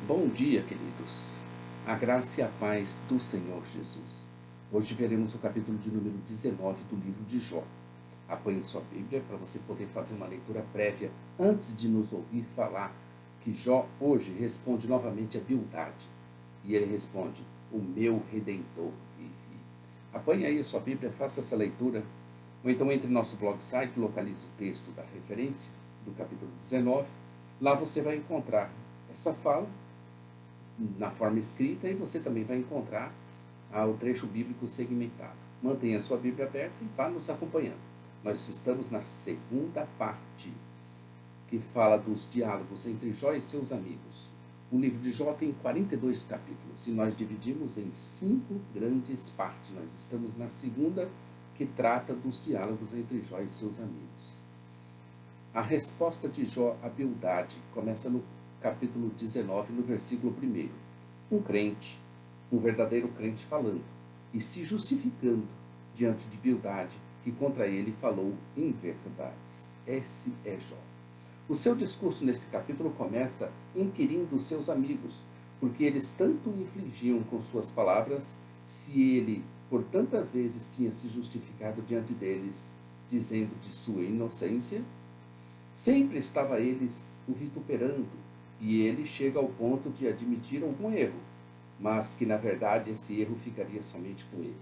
Bom dia, queridos. A graça e a paz do Senhor Jesus. Hoje veremos o capítulo de número 19 do livro de Jó. Apanhe sua Bíblia para você poder fazer uma leitura prévia antes de nos ouvir falar que Jó hoje responde novamente a Bildade. E ele responde: o meu Redentor vive. Apanhe aí a sua Bíblia, faça essa leitura. Ou então entre no nosso blog site, localize o texto da referência do capítulo 19. Lá você vai encontrar essa fala na forma escrita e você também vai encontrar o trecho bíblico segmentado. Mantenha a sua Bíblia aberta e vá nos acompanhando. Nós estamos na segunda parte, que fala dos diálogos entre Jó e seus amigos. O livro de Jó tem 42 capítulos e nós dividimos em 5 grandes partes. Nós estamos na segunda, que trata dos diálogos entre Jó e seus amigos. A resposta de Jó à Bildade começa no capítulo 19, no versículo 1. Um crente, um verdadeiro crente falando e se justificando diante de Bildade, que contra ele falou inverdades. Esse é Jó. O seu discurso nesse capítulo começa inquirindo os seus amigos, porque eles tanto infligiam com suas palavras, se ele por tantas vezes tinha se justificado diante deles, dizendo de sua inocência. Sempre estava eles o vituperando, e ele chega ao ponto de admitir algum erro, mas que na verdade esse erro ficaria somente com ele.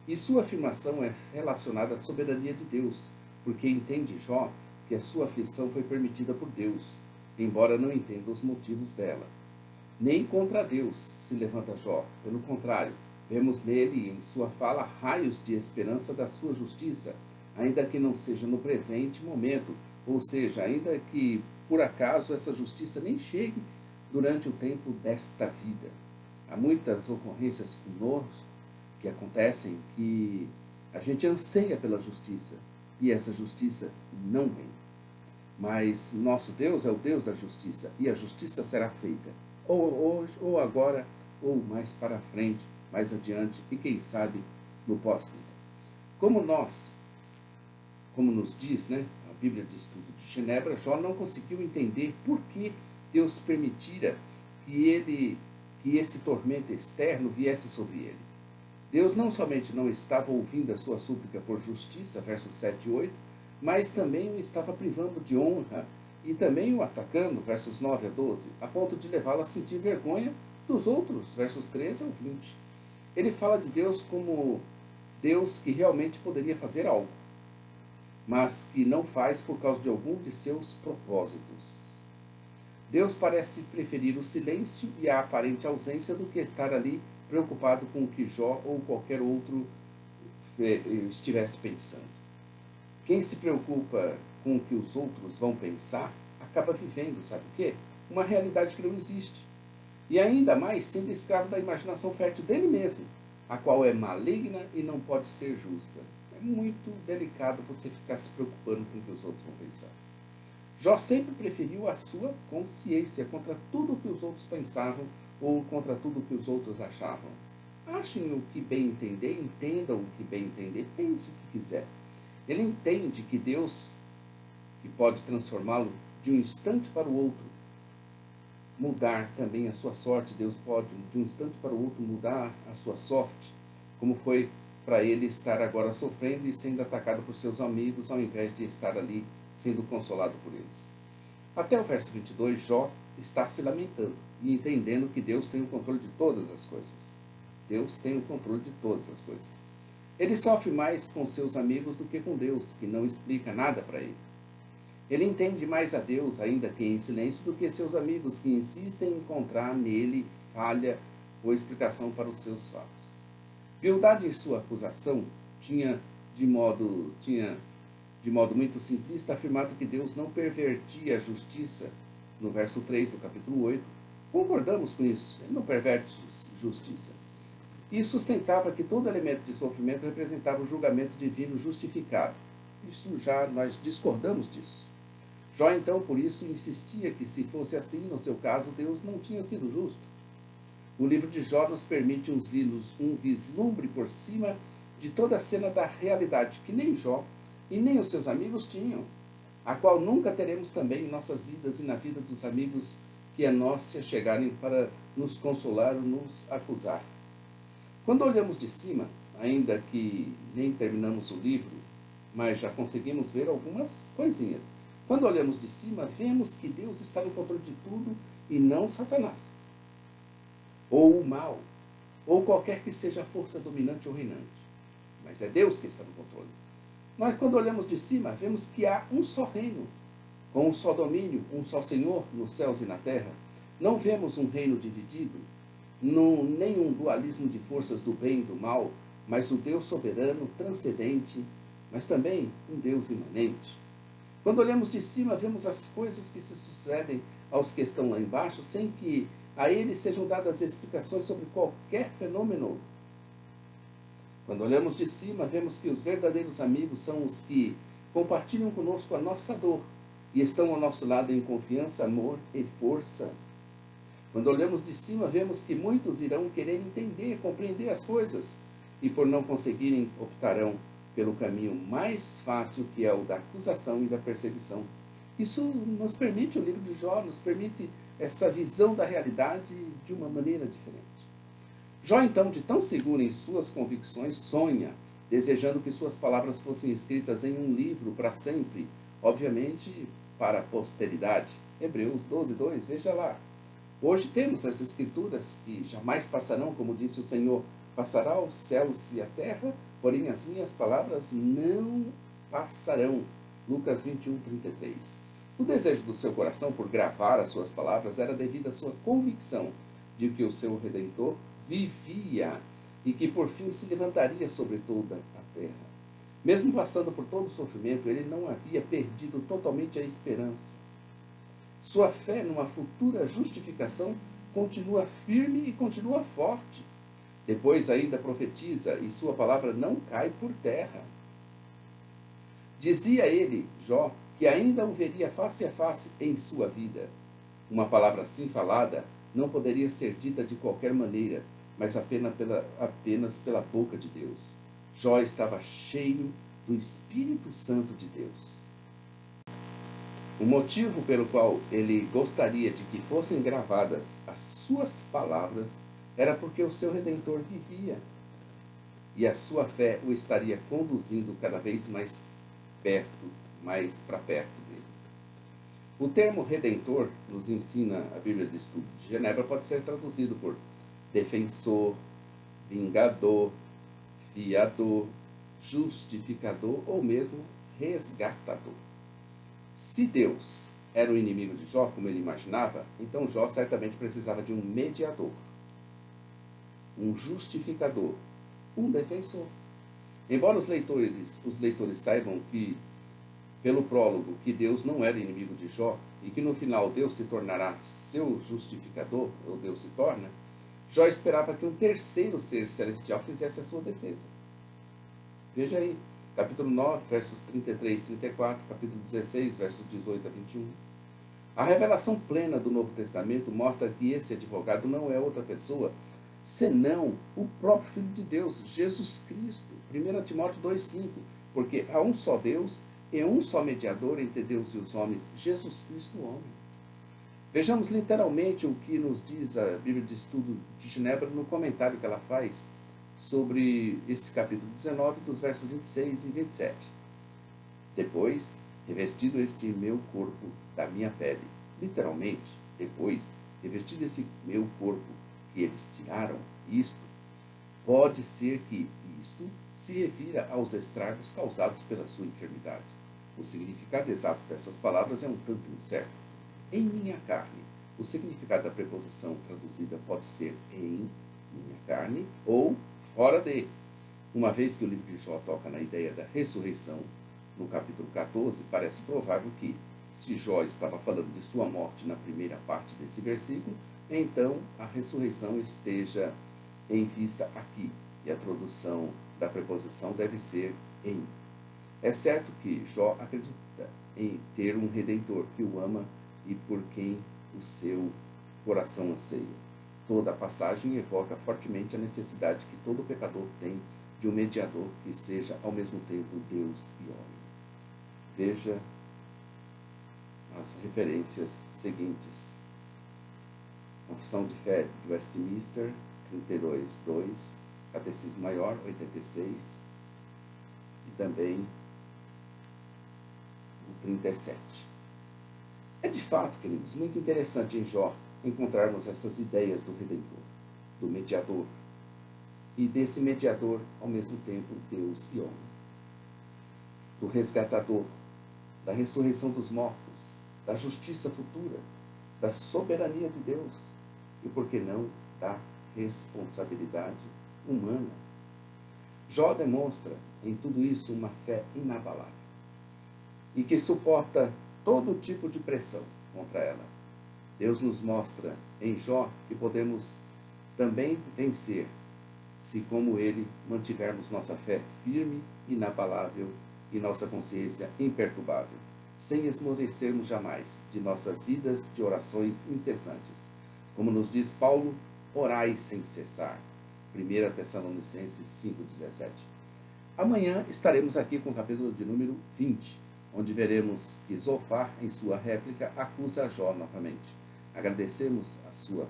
E sua afirmação é relacionada à soberania de Deus, porque entende Jó que a sua aflição foi permitida por Deus, embora não entenda os motivos dela. Nem contra Deus se levanta Jó, pelo contrário, vemos nele e em sua fala raios de esperança da sua justiça, ainda que não seja no presente momento, ou seja, ainda que por acaso essa justiça nem chegue durante o tempo desta vida. Há muitas ocorrências conosco que acontecem que a gente anseia pela justiça e essa justiça não vem. Mas nosso Deus é o Deus da justiça e a justiça será feita ou hoje, ou agora, ou mais para frente, mais adiante e quem sabe no pós-vida. Como nos diz, a Bíblia de Estudo de Genebra, Jó não conseguiu entender por que Deus permitira que esse tormento externo viesse sobre ele. Deus não somente não estava ouvindo a sua súplica por justiça, versos 7 e 8, mas também o estava privando de honra e também o atacando, versos 9 a 12, a ponto de levá-lo a sentir vergonha dos outros, versos 13 ao 20. Ele fala de Deus como Deus que realmente poderia fazer algo, mas que não faz por causa de algum de seus propósitos. Deus parece preferir o silêncio e a aparente ausência do que estar ali preocupado com o que Jó ou qualquer outro estivesse pensando. Quem se preocupa com o que os outros vão pensar, acaba vivendo, sabe o quê? Uma realidade que não existe. E ainda mais sendo escravo da imaginação fértil dele mesmo, a qual é maligna e não pode ser justa. É muito delicado você ficar se preocupando com o que os outros vão pensar. Jó sempre preferiu a sua consciência contra tudo o que os outros pensavam ou contra tudo o que os outros achavam. Achem o que bem entender, entendam o que bem entender, pense o que quiser. Ele entende que Deus, que pode transformá-lo de um instante para o outro, mudar também a sua sorte. Deus pode, de um instante para o outro, mudar a sua sorte, como foi para ele estar agora sofrendo e sendo atacado por seus amigos, ao invés de estar ali sendo consolado por eles. Até o verso 22, Jó está se lamentando e entendendo que Deus tem o controle de todas as coisas. Deus tem o controle de todas as coisas. Ele sofre mais com seus amigos do que com Deus, que não explica nada para ele. Ele entende mais a Deus, ainda que em silêncio, do que seus amigos, que insistem em encontrar nele falha ou explicação para os seus fatos. Bildade, em sua acusação, tinha de modo muito simplista afirmado que Deus não pervertia a justiça, no verso 3 do capítulo 8. Concordamos com isso, ele não perverte justiça. E sustentava que todo elemento de sofrimento representava o julgamento divino justificado. Isso já nós discordamos disso. Jó então, por isso, insistia que se fosse assim, no seu caso, Deus não tinha sido justo. O livro de Jó nos permite um vislumbre por cima de toda a cena da realidade que nem Jó e nem os seus amigos tinham, a qual nunca teremos também em nossas vidas e na vida dos amigos que a nós se achegarem para nos consolar ou nos acusar. Quando olhamos de cima, ainda que nem terminamos o livro, mas já conseguimos ver algumas coisinhas. Quando olhamos de cima, vemos que Deus está no controle de tudo e não Satanás, ou o mal, ou qualquer que seja a força dominante ou reinante. Mas é Deus que está no controle. Nós, quando olhamos de cima, vemos que há um só reino, com um só domínio, um só Senhor nos céus e na terra. Não vemos um reino dividido, nem um dualismo de forças do bem e do mal, mas o Deus soberano, transcendente, mas também um Deus imanente. Quando olhamos de cima, vemos as coisas que se sucedem aos que estão lá embaixo, sem que a eles sejam dadas explicações sobre qualquer fenômeno. Quando olhamos de cima, vemos que os verdadeiros amigos são os que compartilham conosco a nossa dor e estão ao nosso lado em confiança, amor e força. Quando olhamos de cima, vemos que muitos irão querer entender, compreender as coisas e, por não conseguirem, optarão pelo caminho mais fácil, que é o da acusação e da perseguição. Isso nos permite, o livro de Jó nos permite essa visão da realidade de uma maneira diferente. Jó, então, de tão seguro em suas convicções, sonha, desejando que suas palavras fossem escritas em um livro para sempre, obviamente para a posteridade. Hebreus 12:2, veja lá. Hoje temos as escrituras que jamais passarão, como disse o Senhor, passará os céus e a terra, porém as minhas palavras não passarão. Lucas 21:33. O desejo do seu coração por gravar as suas palavras era devido à sua convicção de que o seu Redentor vivia e que por fim se levantaria sobre toda a terra. Mesmo passando por todo o sofrimento, ele não havia perdido totalmente a esperança. Sua fé numa futura justificação continua firme e continua forte. Depois ainda profetiza e sua palavra não cai por terra. Dizia ele, Jó, que ainda o veria face a face em sua vida. Uma palavra assim falada não poderia ser dita de qualquer maneira, mas apenas pela boca de Deus. Jó estava cheio do Espírito Santo de Deus. O motivo pelo qual ele gostaria de que fossem gravadas as suas palavras era porque o seu Redentor vivia, e a sua fé o estaria conduzindo cada vez mais para perto dele. O termo Redentor, nos ensina a Bíblia de Estudo de Genebra, pode ser traduzido por defensor, vingador, fiador, justificador ou mesmo resgatador. Se Deus era o inimigo de Jó, como ele imaginava, então Jó certamente precisava de um mediador, um justificador, um defensor. Embora os leitores saibam que, pelo prólogo, que Deus não era inimigo de Jó e que no final Deus se tornará seu justificador, ou Deus se torna, Jó esperava que um terceiro ser celestial fizesse a sua defesa. Veja aí, capítulo 9, versos 33 e 34, capítulo 16, versos 18 a 21. A revelação plena do Novo Testamento mostra que esse advogado não é outra pessoa senão o próprio Filho de Deus, Jesus Cristo. 1 Timóteo 2,5, porque há um só Deus e um só mediador entre Deus e os homens, Jesus Cristo, o homem. Vejamos literalmente o que nos diz a Bíblia de Estudo de Genebra no comentário que ela faz sobre esse capítulo 19, dos versos 26 e 27. Depois, revestido este meu corpo da minha pele, literalmente, depois, revestido esse meu corpo que eles tiraram, isto, pode ser que isto se refira aos estragos causados pela sua enfermidade. O significado exato dessas palavras é um tanto incerto. Em minha carne. O significado da preposição traduzida pode ser em minha carne ou fora de. Uma vez que o livro de Jó toca na ideia da ressurreição, no capítulo 14, parece provável que, se Jó estava falando de sua morte na primeira parte desse versículo, então a ressurreição esteja em vista aqui, e a tradução da preposição deve ser em. É certo que Jó acredita em ter um Redentor que o ama e por quem o seu coração anseia. Toda a passagem evoca fortemente a necessidade que todo pecador tem de um mediador que seja ao mesmo tempo Deus e homem. Veja as referências seguintes. Confissão de Fé de Westminster, 32:2, Catecismo Maior, 86, e também o 37. É de fato, queridos, muito interessante em Jó encontrarmos essas ideias do Redentor, do mediador, e desse mediador, ao mesmo tempo, Deus e homem, do resgatador, da ressurreição dos mortos, da justiça futura, da soberania de Deus e, por que não, da responsabilidade humana. Jó demonstra em tudo isso uma fé inabalável e que suporta todo tipo de pressão contra ela. Deus nos mostra em Jó que podemos também vencer se, como ele, mantivermos nossa fé firme, inabalável e nossa consciência imperturbável, sem esmorecermos jamais de nossas vidas de orações incessantes. Como nos diz Paulo, orai sem cessar. 1 Tessalonicenses 5,17. Amanhã estaremos aqui com o capítulo de número 20, onde veremos que Zofar, em sua réplica, acusa Jó novamente. Agradecemos a sua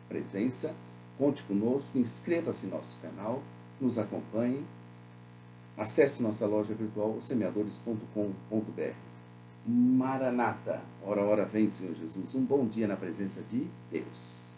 presença, conte conosco, inscreva-se em nosso canal, nos acompanhe, acesse nossa loja virtual, semeadores.com.br. Maranata, ora, ora vem, Senhor Jesus. Um bom dia na presença de Deus.